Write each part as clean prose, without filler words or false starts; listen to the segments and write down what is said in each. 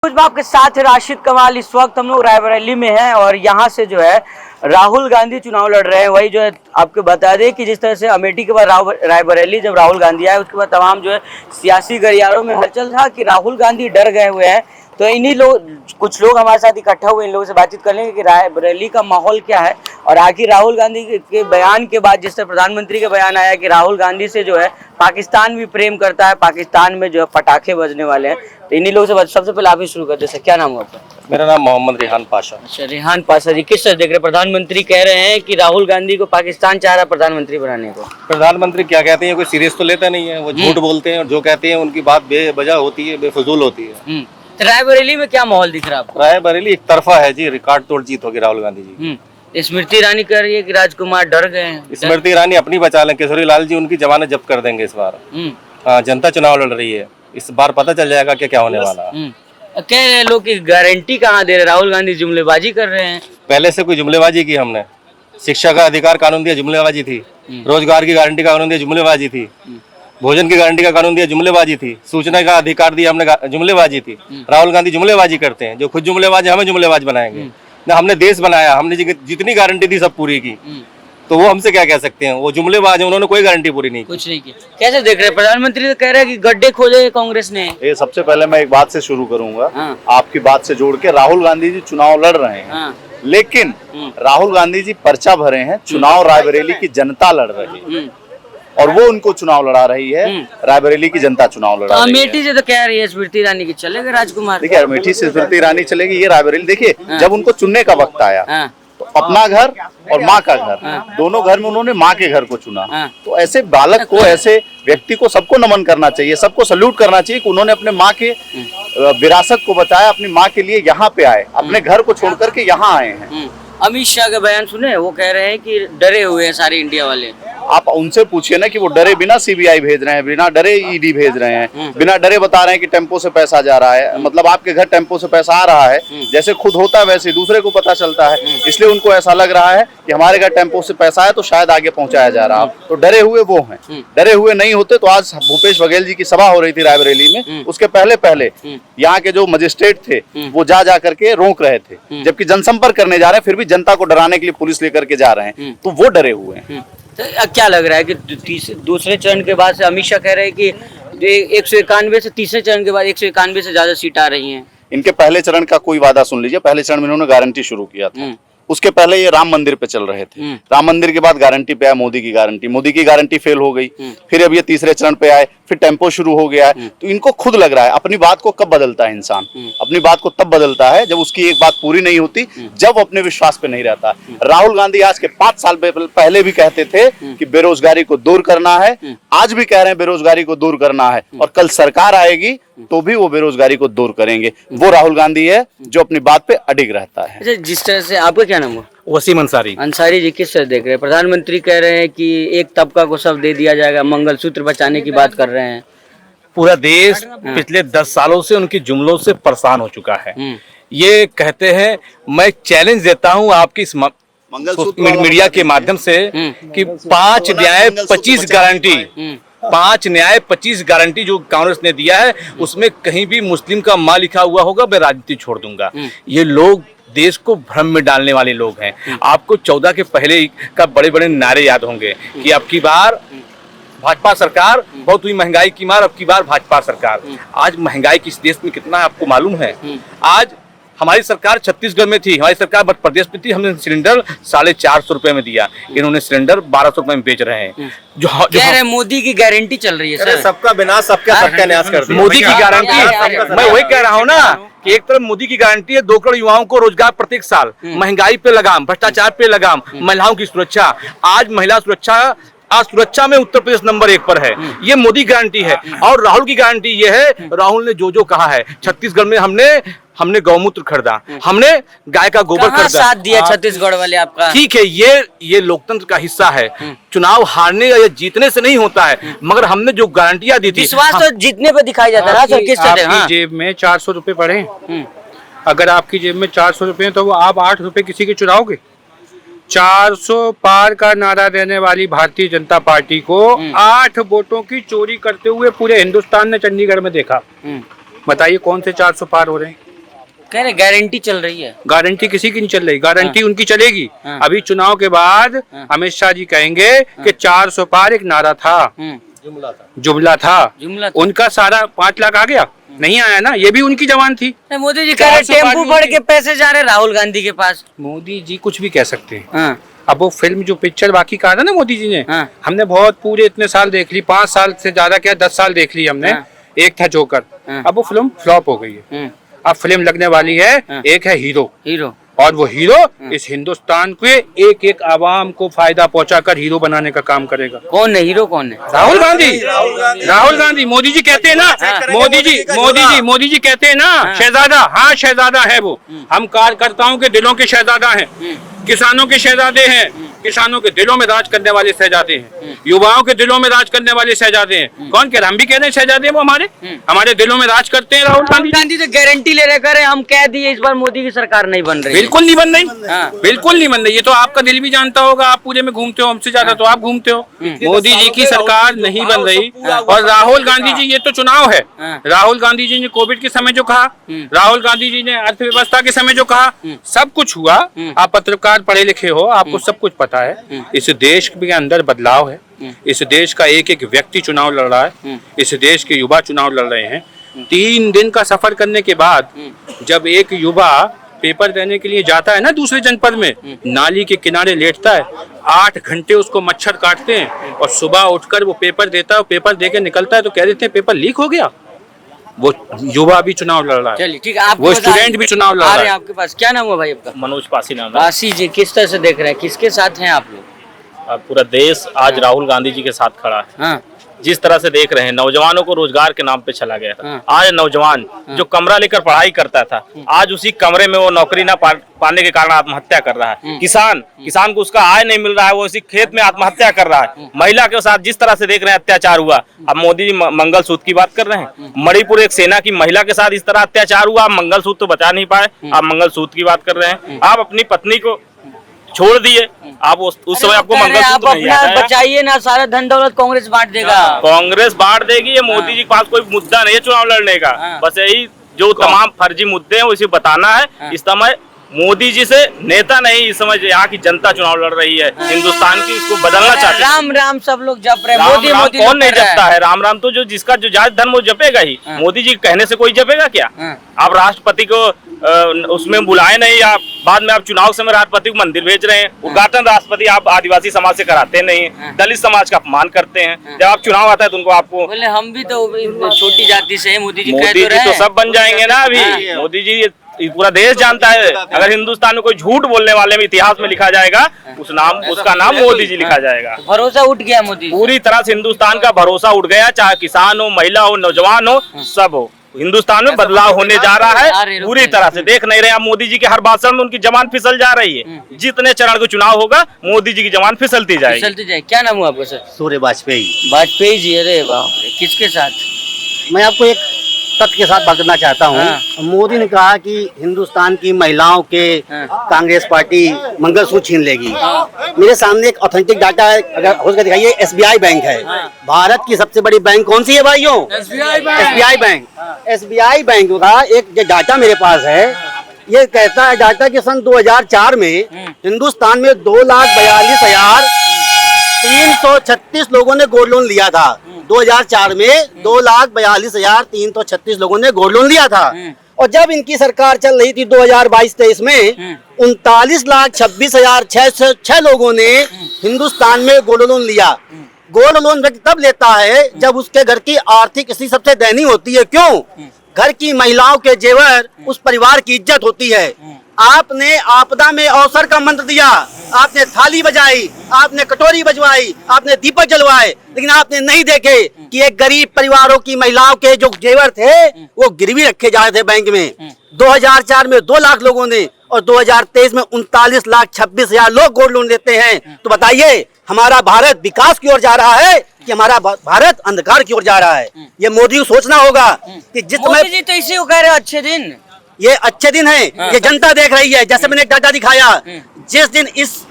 कुछ आपके साथ है राशिद कमाल। इस वक्त हम लोग रायबरेली में हैं और यहाँ से जो है राहुल गांधी चुनाव लड़ रहे हैं। वही जो है आपको बता दें कि जिस तरह से अमेठी के बाद रायबरेली जब राहुल गांधी आए उसके बाद तमाम जो है सियासी गलियारों में हलचल था कि राहुल गांधी डर गए हुए हैं। तो इन्हीं लोग कुछ लोग हमारे साथ इकट्ठा हुए, इन लोगों से बातचीत कर लेंगे कि रायबरेली का माहौल क्या है और आखिर राहुल गांधी के बयान के बाद जिस तरह प्रधानमंत्री का बयान आया कि राहुल गांधी से जो है पाकिस्तान भी प्रेम करता है, पाकिस्तान में जो है पटाखे बजने वाले हैं। तो इन्हीं लोगों से सबसे पहले आप ही शुरू करते हैं। क्या नाम है आपका? मेरा नाम मोहम्मद रेहान पाशा। अच्छा, रेहान पाशा जी, किस तरह देख रहे हैं? प्रधानमंत्री कह रहे हैं कि राहुल गांधी को पाकिस्तान चाह रहा है प्रधानमंत्री बनाने को। प्रधानमंत्री क्या कहते हैं, कोई सीरियस तो लेता नहीं है, वो झूठ बोलते हैं और जो कहते हैं उनकी बात बेवजह होती है, बेफजूल होती है। तो रायबरेली में क्या माहौल दिख रहा है आपको? रायबरेली एक तरफा है जी, रिकॉर्ड तोड़ जीत होगी राहुल गांधी जी। स्मृति ईरानी कह रही है कि राजकुमार डर गए हैं। स्मृति ईरानी अपनी बचा लें, किशोरी लाल जी उनकी जमानत जब्त कर देंगे इस बार। हाँ, जनता चुनाव लड़ रही है, इस बार पता चल जाएगा कि क्या होने वाला है। कह रहे हैं लोग की गारंटी कहाँ दे रहे, राहुल गांधी जुमलेबाजी कर रहे हैं। पहले से कोई जुमलेबाजी की हमने? शिक्षा का अधिकार कानून दिया, जुमलेबाजी थी। रोजगार की गारंटी का कानून दिया, जुमलेबाजी थी। भोजन की गारंटी का कानून दिया, जुमलेबाजी थी। सूचना का अधिकार दिया हमने, जुमलेबाजी थी। राहुल गांधी जुमलेबाजी करते हैं, जो खुद जुमलेबाज हमें जुमलेबाज बनाएंगे ना। हमने देश बनाया, हमने जितनी गारंटी थी सब पूरी की, तो वो हमसे क्या कह सकते हैं? वो जुमलेबाज है, उन्होंने कोई गारंटी पूरी नहीं की। कुछ नहीं की। कैसे देख रहे हैं? प्रधानमंत्री तो कह रहे हैं कि गड्ढे खोजे कांग्रेस ने। ये सबसे पहले मैं एक बात से शुरू करूंगा। आपकी बात से जोड़ के, राहुल गांधी जी चुनाव लड़ रहे हैं, लेकिन राहुल गांधी जी पर्चा भरे हैं, चुनाव रायबरेली की जनता लड़ रही है और वो उनको चुनाव लड़ा रही है। रायबरेली की जनता चुनाव लड़ा रही है। अमेठी से तो कह रही है स्मृति ईरानी की चलेगा राजकुमार। देखिए, अमेठी से स्मृति ईरानी चलेगी, ये रायबरेली। देखिए, जब उनको चुनने का वक्त आया तो अपना घर और माँ का घर, दोनों घर में उन्होंने माँ के घर को चुना। तो ऐसे बालक को, ऐसे व्यक्ति को सबको नमन करना चाहिए, सबको सल्यूट करना चाहिए कि उन्होंने अपने माँ के विरासत को बचाया, अपनी माँ के लिए यहाँ पे आए, अपने घर को छोड़ करके यहाँ आए हैं। अमित शाह के बयान सुने, वो कह रहे हैं कि डरे हुए हैं सारे इंडिया वाले। आप उनसे पूछिए ना कि वो डरे बिना सीबीआई भेज रहे हैं, बिना डरे ईडी भेज रहे हैं, बिना डरे बता रहे हैं कि टेम्पो से पैसा जा रहा है। मतलब आपके घर टेम्पो से पैसा आ रहा है, जैसे खुद होता है वैसे दूसरे को पता चलता है, इसलिए उनको ऐसा लग रहा है कि हमारे घर टेम्पो से पैसा है तो शायद आगे पहुंचाया जा रहा है। तो डरे हुए वो हैं। डरे हुए नहीं होते तो आज भूपेश बघेल जी की सभा हो रही थी रायबरेली में, उसके पहले यहाँ के जो मजिस्ट्रेट थे वो जा करके रोक रहे थे, जबकि जनसंपर्क करने जा रहे हैं, फिर भी जनता को डराने के लिए पुलिस लेकर के जा रहे हैं, तो वो डरे हुए हैं। तो क्या लग रहा है कि दूसरे चरण के बाद से अमित शाह कह रहे हैं कि 191 से तीसरे चरण के बाद 191 से ज्यादा सीट आ रही हैं। इनके पहले चरण का कोई वादा सुन लीजिए। पहले चरण में इन्होंने गारंटी शुरू किया था, उसके पहले ये राम मंदिर पे चल रहे थे। राम मंदिर के बाद गारंटी पे आया मोदी की गारंटी, मोदी की गारंटी फेल हो गई। फिर अब ये तीसरे चरण पे आए, फिर टेम्पो शुरू हो गया है। तो इनको खुद लग रहा है, अपनी बात को कब बदलता है इंसान? अपनी बात को तब बदलता है जब उसकी एक बात पूरी नहीं होती, जब अपने विश्वास पे नहीं रहता। राहुल गांधी आज के 5 साल पहले भी कहते थे कि बेरोजगारी को दूर करना है, आज भी कह रहे हैं बेरोजगारी को दूर करना है, और कल सरकार आएगी तो भी वो बेरोजगारी को दूर करेंगे। वो राहुल गांधी है जो अपनी बात पे अडिग रहता है। अच्छा, जिस तरह से, आपका क्या नाम हुआ? वसीम अंसारी। अंसारी जी, किस तरह देख रहे हैं? प्रधानमंत्री कह रहे हैं कि एक तबका को सब दे दिया जाएगा, मंगलसूत्र बचाने की बात कर रहे हैं। पूरा देश पिछले 10 सालों से उनकी जुमलों से परेशान हो चुका है। ये कहते हैं, मैं चैलेंज देता हूं आपकी इस मीडिया के माध्यम से कि 5 न्याय 25 गारंटी, 5 न्याय 25 गारंटी जो कांग्रेस ने दिया है, उसमें कहीं भी मुस्लिम का मां लिखा हुआ होगा, मैं राजनीति छोड़ दूंगा। ये लोग देश को भ्रम में डालने वाले लोग हैं। आपको 14 के पहले का बड़े बड़े नारे याद होंगे कि अब की बार भाजपा सरकार, बहुत हुई महंगाई की मार, अब की बार भाजपा सरकार। आज महंगाई किस देश में कितना है आपको मालूम है? आज हमारी सरकार छत्तीसगढ़ में थी, हमारी सरकार मध्य प्रदेश में थी, हमने सिलेंडर 450 रुपए में दिया, इन्होंने सिलेंडर 1200 रुपए में बेच रहे हैं। जो कह रहे मोदी की गारंटी चल रही है सर। सबका विनाश, सबका सत्यानाश कर दिया। मोदी की गारंटी, मैं वही कह रहा हूँ ना कि एक तरफ मोदी की गारंटी है 2 करोड़ युवाओं को रोजगार प्रत्येक साल, महंगाई पे लगाम, भ्रष्टाचार पे लगाम, महिलाओं की सुरक्षा। आज महिला सुरक्षा में उत्तर प्रदेश नंबर 1 पर है, ये मोदी गारंटी है। और राहुल की गारंटी ये है, राहुल ने जो कहा है, छत्तीसगढ़ में हमने गौमूत्र खरीदा, हमने गाय का गोबर खरीदा। साथ दिया छत्तीसगढ़ वाले आपका? ठीक है, ये लोकतंत्र का हिस्सा है। चुनाव हारने या जीतने से नहीं होता है, मगर हमने जो गारंटियां दी थी, विश्वास तो जीतने पर दिखाई जाता है सर। किस तरह? आपकी जेब में 400 रुपए पड़े, अगर आपकी जेब में 400 रुपए तो वो आप 8 रुपए किसी के चुराओगे? 400 पार का नारा देने वाली भारतीय जनता पार्टी को 8 वोटों की चोरी करते हुए पूरे हिंदुस्तान ने चंडीगढ़ में देखा। बताइए कौन से 400 पार हो रहे हैं? कह रहे गारंटी चल रही है। गारंटी किसी की नहीं चल रही, गारंटी उनकी चलेगी। हाँ। अभी चुनाव के बाद अमित शाह जी कहेंगे कि 400 पार एक नारा था, जुमला था, उनका सारा 5 लाख आ गया, नहीं आया ना, ये भी उनकी जवान थी। मोदी जी कह रहे टेम्पू बढ़ के पैसे जा रहे राहुल गांधी के पास। मोदी जी कुछ भी कह सकते हैं। हाँ। अब वो फिल्म जो पिक्चर बाकी कहा था ना मोदी जी ने, हाँ। हमने बहुत पूरे इतने साल देख ली, 5 साल से ज्यादा क्या 10 साल देख ली हमने। हाँ। एक था जोकर, हाँ। अब वो फिल्म फ्लॉप हो गई है। अब फिल्म लगने वाली है, हाँ। एक है हीरो, हीरो, और वो हीरो इस हिंदुस्तान के एक एक आवाम को फायदा पहुंचाकर हीरो बनाने का काम करेगा। कौन है हीरो, कौन है? राहुल गांधी। राहुल गांधी, मोदी जी कहते हैं ना, मोदी जी कहते हैं ना, शहजादा, हाँ शहजादा है वो। हम कार्यकर्ताओं के दिलों के शहजादा हैं, किसानों के शहजादे हैं, किसानों के दिलों में राज करने वाले शहजादे हैं, युवाओं के दिलों में राज करने वाले शहजादे हैं। कौन कह रहा, हम भी कह रहे हैं शहजादे वो हमारे दिलों में राज करते हैं। राहुल गांधी तो गारंटी ले रहे, करे हम कह दिए इस बार मोदी की सरकार नहीं बन रही। बिल्कुल नहीं बन रही, हाँ। बिल्कुल नहीं बन रही। ये तो आपका दिल भी जानता होगा, आप पूरे में घूमते हो, हमसे ज्यादा तो आप घूमते हो। मोदी जी की सरकार नहीं बन रही। और राहुल गांधी जी, ये तो चुनाव है, राहुल गांधी जी ने कोविड के समय जो कहा, राहुल गांधी जी ने अर्थव्यवस्था के समय जो कहा, सब कुछ हुआ। आप पत्रकार पढ़े लिखे हो, आपको सब कुछ पता है। इस देश के अंदर बदलाव है, इस देश का एक एक व्यक्ति चुनाव लड़ रहा है, इस देश के युवा चुनाव लड़ रहे हैं। 3 दिन का सफर करने के बाद जब एक युवा पेपर देने के लिए जाता है ना दूसरे जनपद में, नाली के किनारे लेटता है, 8 घंटे उसको मच्छर काटते हैं, और सुबह उठकर वो पेपर देता है, पेपर देके निकलता है तो कह देते हैं पेपर लीक हो गया। वो युवा भी चुनाव लड़ रहा है, चलिए ठीक है, आप वो स्टूडेंट भी चुनाव लड़ रहा है। आपके पास क्या नाम हुआ भाई आपका? मनोज पासी नाम है। पासी जी, किस तरह से देख रहे हैं, किसके साथ हैं आप लोग? पूरा देश आज राहुल गांधी जी के साथ खड़ा है। हाँ। जिस तरह से देख रहे हैं, नौजवानों को रोजगार के नाम पे चला गया था। हाँ। आज नौजवान जो कमरा लेकर पढ़ाई करता था, आज उसी कमरे में वो नौकरी ना पाने के कारण आत्महत्या कर रहा है। किसान को उसका आय नहीं मिल रहा है, वो उसी खेत में आत्महत्या कर रहा है। महिला के साथ जिस तरह से देख रहे हैं अत्याचार हुआ, अब मोदी जी मंगलसूत्र की बात कर रहे हैं। मणिपुर एक सेना की महिला के साथ इस तरह अत्याचार हुआ, आप मंगलसूत्र तो बचा नहीं पाए, आप मंगलसूत्र की बात कर रहे हैं। आप अपनी पत्नी को छोड़ दिए, आप उस समय आपको मंगलसूत्र नहीं याद आया। बचाइए ना, सारा धन दौलत कांग्रेस बांट देगा। कांग्रेस बांट देगी, ये मोदी जी के पास कोई मुद्दा नहीं है चुनाव लड़ने का। बस यही जो तमाम फर्जी मुद्दे हैं उसे बताना है। इस समय मोदी जी से नेता नहीं, इस समय यहाँ की जनता चुनाव लड़ रही है, हिंदुस्तान की, इसको बदलना चाहते हैं। राम राम सब लोग जप रहे हैं, राम मोदी राम मोदी कौन नहीं जपता है? राम राम तो जो जिसका जो जायज धर्म वो जपेगा ही। मोदी जी कहने से कोई जपेगा क्या? आप राष्ट्रपति को उसमें बुलाए नहीं, आप बाद में आप चुनाव समय राष्ट्रपति को मंदिर भेज रहे हैं। उद्घाटन राष्ट्रपति आप आदिवासी समाज से कराते नहीं, दलित समाज का अपमान करते हैं। जब आप चुनाव आता है तो उनको आपको बोले हम भी तो छोटी जाति से हैं, मोदी जी तो सब बन जाएंगे ना। अभी मोदी जी पूरा देश जानता है, अगर हिंदुस्तान में कोई झूठ बोलने वाले में इतिहास में लिखा जाएगा, उसका नाम मोदी जी लिखा जाएगा। भरोसा उठ गया मोदी, पूरी तरह से हिंदुस्तान का भरोसा उठ गया, चाहे किसान हो, महिला हो, नौजवान हो, सब हो। हिंदुस्तान में बदलाव होने जा रहा है पूरी तरह से। देख नहीं रहे आप मोदी जी के हर भाषण में उनकी जबान फिसल जा रही है। जितने चरण का चुनाव होगा मोदी जी की जबान फिसलती जाएगी। क्या नाम हुआ आपका सर? सूर्य वाजपेयी। वाजपेयी जी, अरे बाप रे, किसके साथ? मैं आपको एक तथ्य के साथ बात करना चाहता हूँ। मोदी ने कहा कि हिंदुस्तान की महिलाओं के कांग्रेस पार्टी मंगलसूत्र छीन लेगी। मेरे सामने एक ऑथेंटिक डाटा है, अगर हो सके दिखाइए। एसबीआई बैंक है, भारत की सबसे बड़ी बैंक कौन सी है भाइयों? SBI bank. एसबीआई बैंक का एक जो डाटा मेरे पास है, ये कहता है डाटा कि सन 2004 में हिंदुस्तान में 2,42,336 लोगों ने गोल्ड लोन लिया था। 2004 में 2,42,336 लोगों ने गोल्ड लोन लिया था। और जब इनकी सरकार चल रही थी 2022-23 में 39,26,606 लोगों ने हिंदुस्तान में गोल्ड लोन लिया। गोल्ड लोन तब लेता है जब उसके घर की आर्थिक स्थिति सबसे दयनीय होती है। क्यों? घर की महिलाओं के जेवर उस परिवार की इज्जत होती है। आपने आपदा में अवसर का मंत्र दिया, आपने थाली बजाई, आपने कटोरी बजवाई, आपने दीपक जलवाए, लेकिन आपने नहीं देखे कि एक गरीब परिवारों की महिलाओं के जो जेवर थे वो गिरवी रखे जा रहे थे बैंक में। 2004 में 2 लाख लोगों ने और 2023 में 39,26,000 लोग गोल्ड लोन लेते हैं। तो बताइए, हमारा भारत विकास की ओर जा रहा है कि हमारा भारत अंधकार की ओर जा रहा है? ये मोदी को सोचना होगा कि जिस मोदी जी तो इसी को कह रहे अच्छे दिन, ये अच्छे दिन है, ये जनता देख रही है। जैसे मैंने एक डाटा दिखाया, जिस दिन इस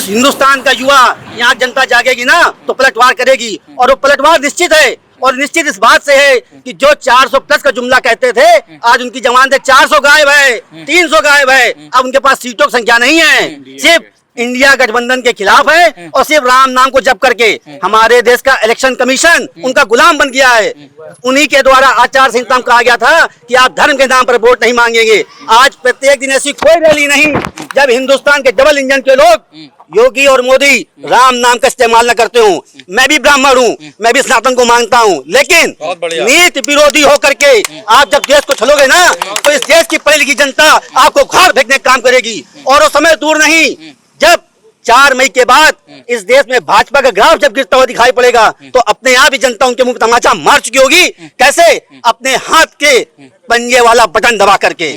हिंदुस्तान का युवा यहाँ जनता जागेगी ना तो पलटवार करेगी, और वो पलटवार निश्चित है। और निश्चित इस बात से है कि जो 400 प्लस का जुमला कहते थे, आज उनकी जमानत 400 गायब है, 300 गायब है। अब उनके पास सीटों की संख्या नहीं है, सिर्फ इंडिया गठबंधन के खिलाफ है और सिर्फ राम नाम को जप करके हमारे देश का इलेक्शन कमीशन उनका गुलाम बन गया है। उन्हीं के द्वारा आचार संहिता में कहा गया था कि आप धर्म के नाम पर वोट नहीं मांगेंगे। आज प्रत्येक दिन ऐसी कोई रैली नहीं जब हिंदुस्तान के डबल इंजन के लोग योगी और मोदी राम नाम का इस्तेमाल न करते हूँ। मैं भी ब्राह्मण हूँ, मैं भी सनातन को मानता हूँ, लेकिन नीति विरोधी होकर के आप जब देश को चलोगे ना तो इस देश की पढ़ी लिखी जनता आपको घर फेंकने का काम करेगी। और वो समय दूर नहीं जब 4 मई के बाद इस देश में भाजपा का ग्राफ जब गिरता हुआ दिखाई पड़ेगा तो अपने आप ही जनता उनके मुंह पे तमाचा मार चुकी होगी। कैसे? अपने हाथ के पंजे वाला बटन दबा करके।